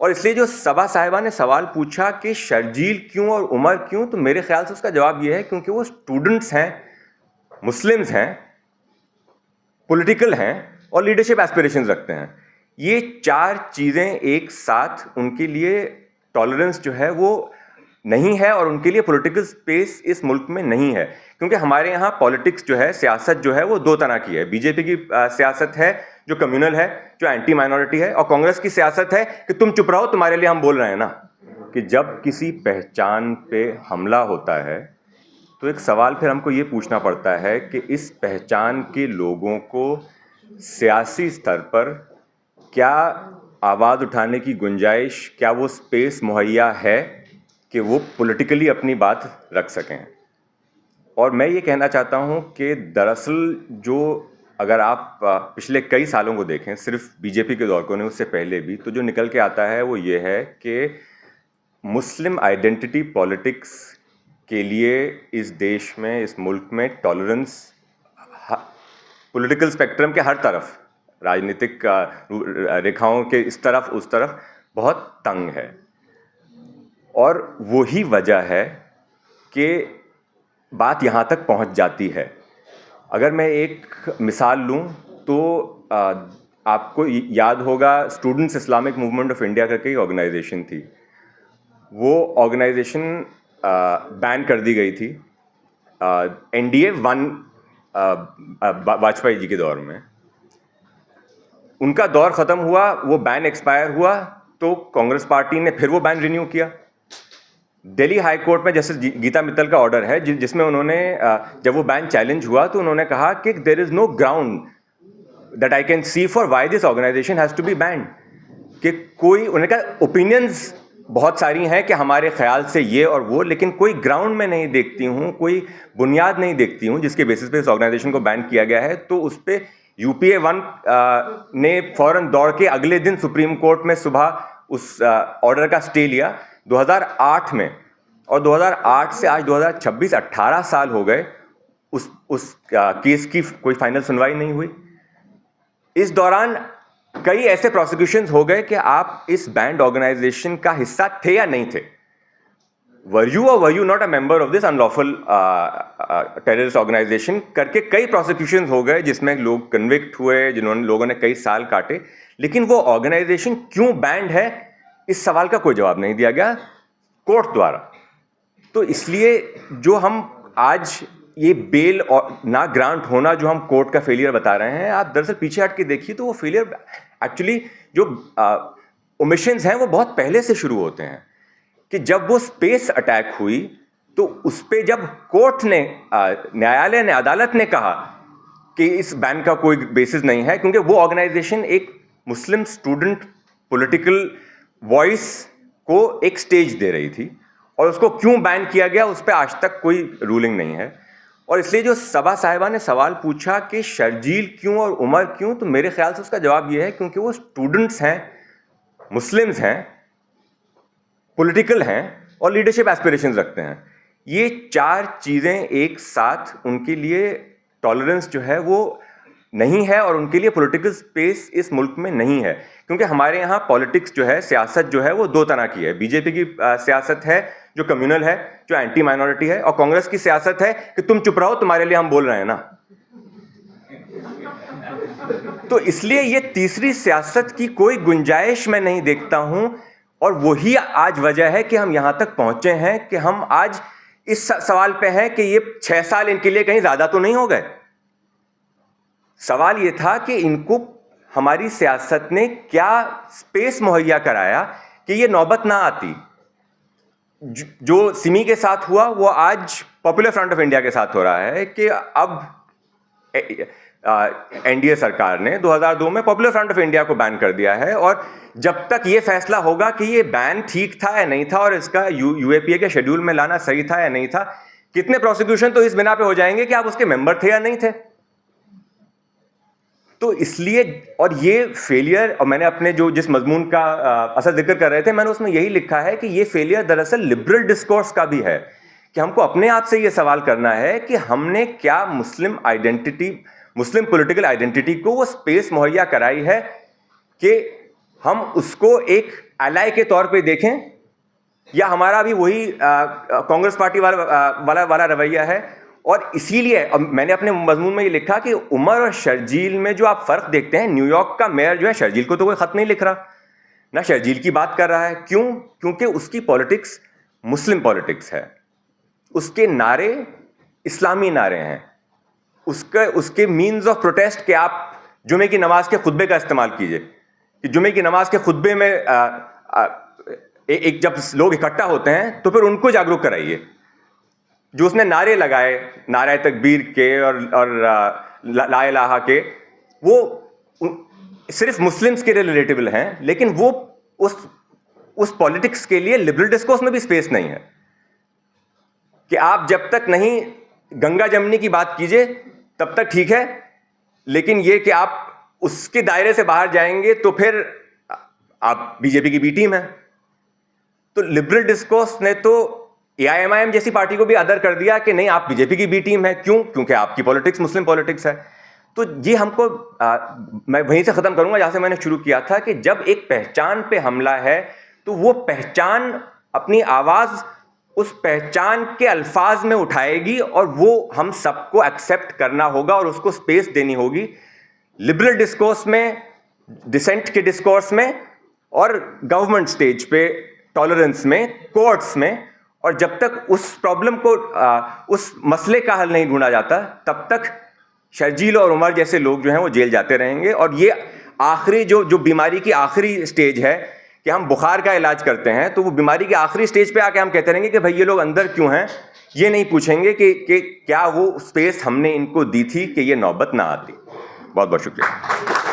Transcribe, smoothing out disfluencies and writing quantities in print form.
और इसलिए जो सबा साहिबा ने सवाल पूछा कि शर्जील क्यों और उमर क्यों, तो मेरे ख्याल से उसका जवाब यह है क्योंकि वो स्टूडेंट्स हैं, मुस्लिम्स हैं, पॉलिटिकल हैं और लीडरशिप एस्पिरेशंस रखते हैं। ये चार चीज़ें एक साथ उनके लिए टॉलरेंस जो है वो नहीं है और उनके लिए पॉलिटिकल स्पेस इस मुल्क में नहीं है। क्योंकि हमारे यहाँ पॉलिटिक्स जो है, सियासत जो है वो दो तरह की है। बीजेपी की सियासत है जो कम्युनल है, जो एंटी माइनॉरिटी है, और कांग्रेस की सियासत है कि तुम चुप रहो, तुम्हारे लिए हम बोल रहे हैं ना। कि जब किसी पहचान पे हमला होता है तो एक सवाल फिर हमको ये पूछना पड़ता है कि इस पहचान के लोगों को सियासी स्तर पर क्या आवाज़ उठाने की गुंजाइश, क्या वो स्पेस मुहैया है कि वो पॉलिटिकली अपनी बात रख सकें। और मैं ये कहना चाहता हूँ कि दरअसल जो अगर आप पिछले कई सालों को देखें, सिर्फ बीजेपी के दौर को नहीं, उससे पहले भी, तो जो निकल के आता है वो ये है कि मुस्लिम आइडेंटिटी पॉलिटिक्स के लिए इस देश में, इस मुल्क में टॉलरेंस पॉलिटिकल स्पेक्ट्रम के हर तरफ, राजनीतिक रेखाओं के इस तरफ उस तरफ बहुत तंग है। और वही वजह है कि बात यहाँ तक पहुँच जाती है। अगर मैं एक मिसाल लूँ तो आपको याद होगा, students Islamic movement of India करके एक ऑर्गेनाइजेशन थी। वो ऑर्गेनाइजेशन बैन कर दी गई थी NDA 1 वाजपेयी जी के दौर में। उनका दौर ख़त्म हुआ, वो बैन एक्सपायर हुआ, तो कांग्रेस पार्टी ने फिर वो बैन रिन्यू किया। दिल्ली हाई कोर्ट में जैसे गीता मित्तल का ऑर्डर है जिसमें उन्होंने जब वो बैन चैलेंज हुआ तो उन्होंने कहा कि there is no ground that I can see for why this organization has to be banned. कि कोई, उन्होंने कहा ओपिनियंस बहुत सारी हैं कि हमारे ख्याल से ये और वो, लेकिन कोई ग्राउंड में नहीं देखती हूँ, कोई बुनियाद नहीं देखती हूँ जिसके बेसिस पे इस ऑर्गेनाइजेशन को बैन किया गया है। तो उस पर UPA 1 ने फौरन दौड़ के अगले दिन सुप्रीम कोर्ट में सुबह उस ऑर्डर का स्टे लिया 2008 में। और 2008 से आज 2026 18 साल हो गए, उस केस की कोई फाइनल सुनवाई नहीं हुई। इस दौरान कई ऐसे प्रोसिक्यूशंस हो गए कि आप इस बैंड ऑर्गेनाइजेशन का हिस्सा थे या नहीं थे, were you not a member of this unlawful terrorist organization करके कई प्रोसिक्यूशंस हो गए जिसमें लोग कन्विक्ट हुए, जिन्होंने लोगों ने कई साल काटे। लेकिन वो ऑर्गेनाइजेशन क्यों बैंड है, इस सवाल का कोई जवाब नहीं दिया गया कोर्ट द्वारा। तो इसलिए जो हम आज ये बेल और ना ग्रांट होना जो हम कोर्ट का फेलियर बता रहे हैं, आप दरअसल पीछे हट के देखिए तो वो फेलियर एक्चुअली जो ओमिशंस हैं वो बहुत पहले से शुरू होते हैं। कि जब वो स्पेस अटैक हुई तो उस पर जब कोर्ट ने, न्यायालय ने, अदालत ने कहा कि इस बैन का कोई बेसिस नहीं है, क्योंकि वो ऑर्गेनाइजेशन एक मुस्लिम स्टूडेंट पॉलिटिकल वॉइस को एक स्टेज दे रही थी, और उसको क्यों बैन किया गया उस पर आज तक कोई रूलिंग नहीं है। और इसलिए जो सबा साहिबा ने सवाल पूछा कि शर्जील क्यों और उमर क्यों, तो मेरे ख्याल से उसका जवाब यह है क्योंकि वो स्टूडेंट्स हैं, मुस्लिम्स हैं, पॉलिटिकल हैं और लीडरशिप एस्पिरेशंस रखते हैं। ये चार चीज़ें एक साथ उनके लिए टॉलरेंस जो है वो नहीं है और उनके लिए पॉलिटिकल स्पेस इस मुल्क में नहीं है। क्योंकि हमारे यहाँ पॉलिटिक्स जो है, सियासत जो है वो दो तरह की है। बीजेपी की सियासत है जो कम्युनल है, जो एंटी माइनॉरिटी है, और कांग्रेस की सियासत है कि तुम चुप रहो, तुम्हारे लिए हम बोल रहे हैं ना। तो इसलिए ये तीसरी सियासत की कोई गुंजाइश मैं नहीं देखता हूं, और वही आज वजह है कि हम यहां तक पहुंचे हैं कि हम आज इस सवाल पे हैं कि ये 6 साल इनके लिए कहीं ज्यादा तो नहीं हो गए। सवाल ये था कि इनको हमारी सियासत ने क्या स्पेस मुहैया कराया कि ये नौबत ना आती। जो सिमी के साथ हुआ वो आज पॉपुलर फ्रंट ऑफ इंडिया के साथ हो रहा है कि अब NDA सरकार ने 2002 में पॉपुलर फ्रंट ऑफ इंडिया को बैन कर दिया है, और जब तक ये फैसला होगा कि ये बैन ठीक था या नहीं था और इसका UAPA के शेड्यूल में लाना सही था या नहीं था, कितने प्रोसिक्यूशन तो इस बिना पे हो जाएंगे कि आप उसके मेंबर थे या नहीं थे। तो इसलिए, और ये फेलियर, और मैंने अपने जो जिस मजमून का असल जिक्र कर रहे थे, मैंने उसमें यही लिखा है कि ये फेलियर दरअसल लिबरल डिस्कोर्स का भी है, कि हमको अपने आप से ये सवाल करना है कि हमने क्या मुस्लिम आइडेंटिटी, मुस्लिम पॉलिटिकल आइडेंटिटी को वो स्पेस मुहैया कराई है कि हम उसको एक एलाय के तौर पे देखें, या हमारा भी वही कांग्रेस पार्टी वाला रवैया है। और इसीलिए मैंने अपने मजमून में ये लिखा कि उमर और शर्जील में जो आप फर्क देखते हैं, न्यूयॉर्क का मेयर जो है, शर्जील को तो कोई खत नहीं लिख रहा, ना शर्जील की बात कर रहा है। क्यों? क्योंकि उसकी पॉलिटिक्स मुस्लिम पॉलिटिक्स है, उसके नारे इस्लामी नारे हैं, उसके मीन्स ऑफ प्रोटेस्ट के आप जुमे की नमाज के खुतबे का इस्तेमाल कीजिए कि जुमे की नमाज के खुतबे में एक जब लोग इकट्ठा होते हैं तो फिर उनको जागरूक कराइए। जो उसने नारे लगाए, नारे तकबीर के और ला इलाहा के, वो सिर्फ मुस्लिम्स के लिए रिलेटेबल हैं, लेकिन वो उस पॉलिटिक्स के लिए लिबरल डिस्कोर्स में भी स्पेस नहीं है कि आप जब तक नहीं गंगा जमनी की बात कीजिए तब तक ठीक है, लेकिन ये कि आप उसके दायरे से बाहर जाएंगे तो फिर आप बीजेपी की बी टीम है। तो लिबरल डिस्कोर्स ने तो एआईएमआईएम जैसी पार्टी को भी अदर कर दिया कि नहीं, आप बीजेपी की बी टीम है। क्यों? क्योंकि आपकी पॉलिटिक्स मुस्लिम पॉलिटिक्स है। तो ये हमको मैं वहीं से खत्म करूंगा जहां से मैंने शुरू किया था कि जब एक पहचान पे हमला है तो वो पहचान अपनी आवाज उस पहचान के अल्फाज में उठाएगी और वो हम सबको एक्सेप्ट करना होगा और उसको स्पेस देनी होगी लिबरल डिस्कोर्स में, डिसेंट के डिस्कोर्स में और गवर्नमेंट स्टेज पे, टॉलरेंस में, कोर्ट्स में। और जब तक उस प्रॉब्लम को उस मसले का हल नहीं ढूंढा जाता तब तक शर्जील और उमर जैसे लोग जो हैं वो जेल जाते रहेंगे। और ये आखिरी जो बीमारी की आखिरी स्टेज है कि हम बुखार का इलाज करते हैं, तो वो बीमारी की आखिरी स्टेज पे आके हम कहते रहेंगे कि भाई ये लोग अंदर क्यों हैं, ये नहीं पूछेंगे कि क्या वो स्पेस हमने इनको दी थी कि ये नौबत ना आती। बहुत बहुत शुक्रिया।